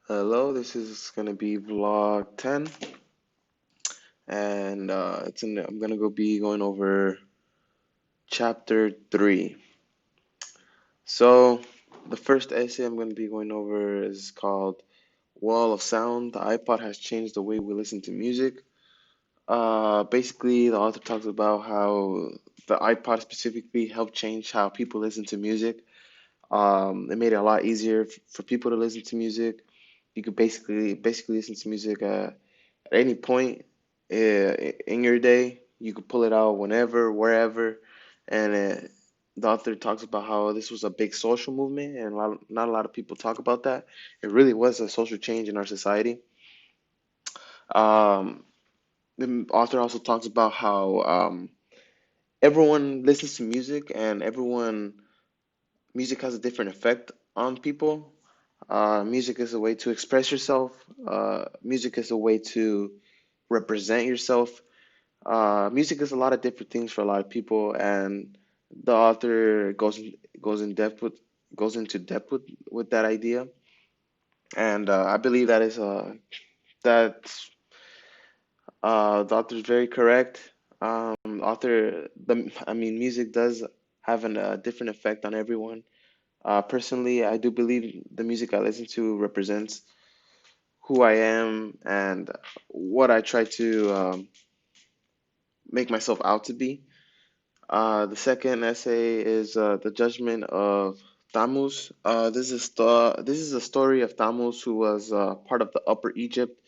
Hello, this is gonna be vlog 10, and I'm gonna be going over chapter 3. So, the first essay I'm gonna be going over is called Wall of Sound. The iPod has changed the way we listen to music. Basically, the author talks about how the iPod specifically helped change how people listen to music. It made it a lot easier for people to listen to music. You could basically listen to music at any point in your day. You could pull it out whenever, wherever, and the author talks about how this was a big social movement, and not a lot of people talk about that. It really was a social change in our society. Um, the author also talks about how everyone listens to music, and music has a different effect on people. Music is a way to express yourself. Music is a way to represent yourself. Music is a lot of different things for a lot of people, and the author goes in depth with goes into depth with that idea, and I believe that the author is very correct. I mean, music does have a different effect on everyone. Personally, I do believe the music I listen to represents who I am and what I try to make myself out to be. The second essay is the judgment of Tammuz. This is a story of Tammuz, who was part of the Upper Egypt.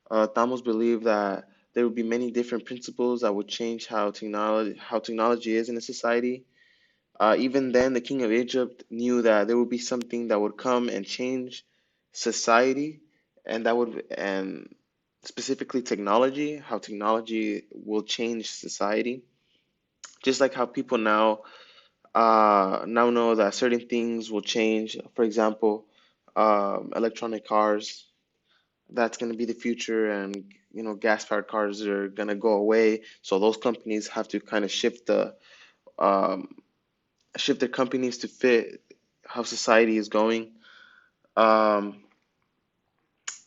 Tammuz believed that there would be many different principles that would change how technology is in a society. Even then, the king of Egypt knew that there would be something that would come and change society, and specifically technology, how technology will change society. Just like how people now know that certain things will change. For example, electronic cars, that's going to be the future, and gas-powered cars are going to go away. So those companies have to kind of um, shift their companies to fit how society is going. Um,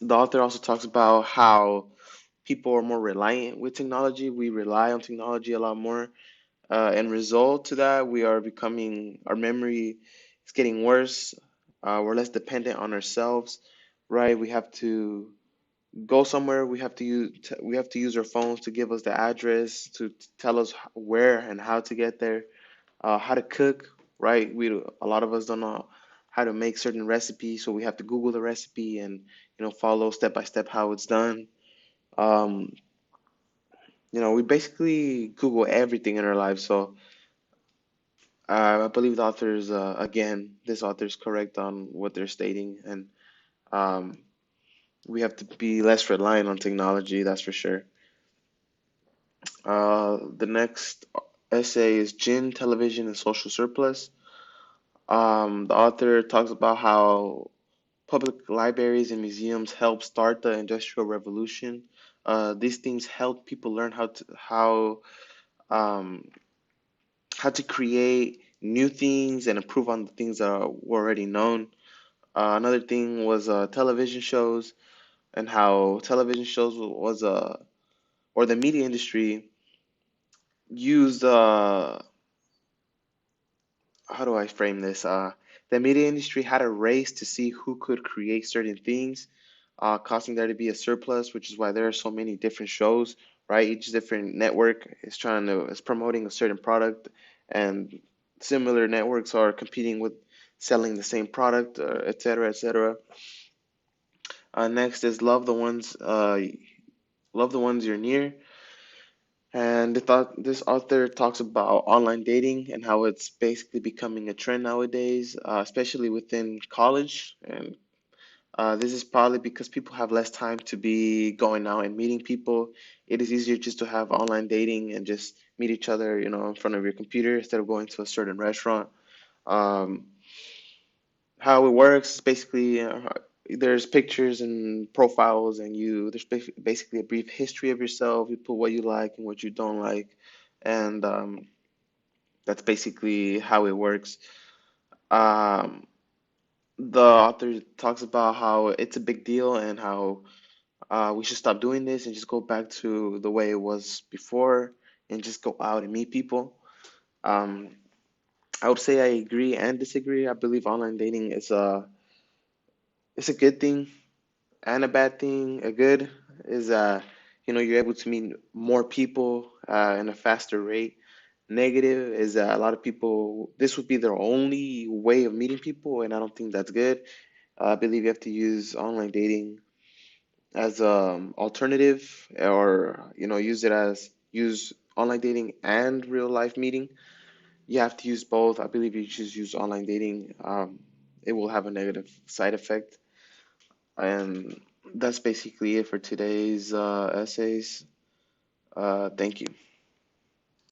the author also talks about how people are more reliant with technology. We rely on technology a lot more. And result to that, we are becoming, our memory is getting worse. We're less dependent on ourselves, right? We have to go somewhere. We have to use our phones to give us the address, to tell us where and how to get there, how to cook, right? A lot of us don't know how to make certain recipes, so we have to Google the recipe and follow step by step how it's done. Um, we basically Google everything in our lives, so I believe the author is, again, this author is correct on what they're stating, and um, we have to be less reliant on technology, that's for sure. The next essay is Gin, Television, and Social Surplus. The author talks about how public libraries and museums helped start the Industrial Revolution. These things help people learn um, how to create new things and improve on the things that were already known. Another thing was television shows, and how television shows was or the media industry used, how do I frame this? The media industry had a race to see who could create certain things, causing there to be a surplus, which is why there are so many different shows, right? Each different network is promoting a certain product, and similar networks are competing with selling the same product, et cetera, et cetera. Next is love the ones you're near. And this author talks about online dating and how it's basically becoming a trend nowadays, especially within college. And this is probably because people have less time to be going out and meeting people. It is easier just to have online dating and just meet each other, in front of your computer instead of going to a certain restaurant. Um, how it works is basically, there's pictures and profiles, and there's basically a brief history of yourself. You put what you like and what you don't like, and that's basically how it works. Um, the author talks about how it's a big deal and how we should stop doing this and just go back to the way it was before and just go out and meet people. Um, I would say I agree and disagree. I believe online dating is a good thing and a bad thing. A good is you're able to meet more people in a faster rate. Negative is that a lot of people, this would be their only way of meeting people, and I don't think that's good. I believe you have to use online dating as alternative, or use online dating and real life meeting. You have to use both. I believe you just use online dating. It will have a negative side effect. And that's basically it for today's essays. Thank you.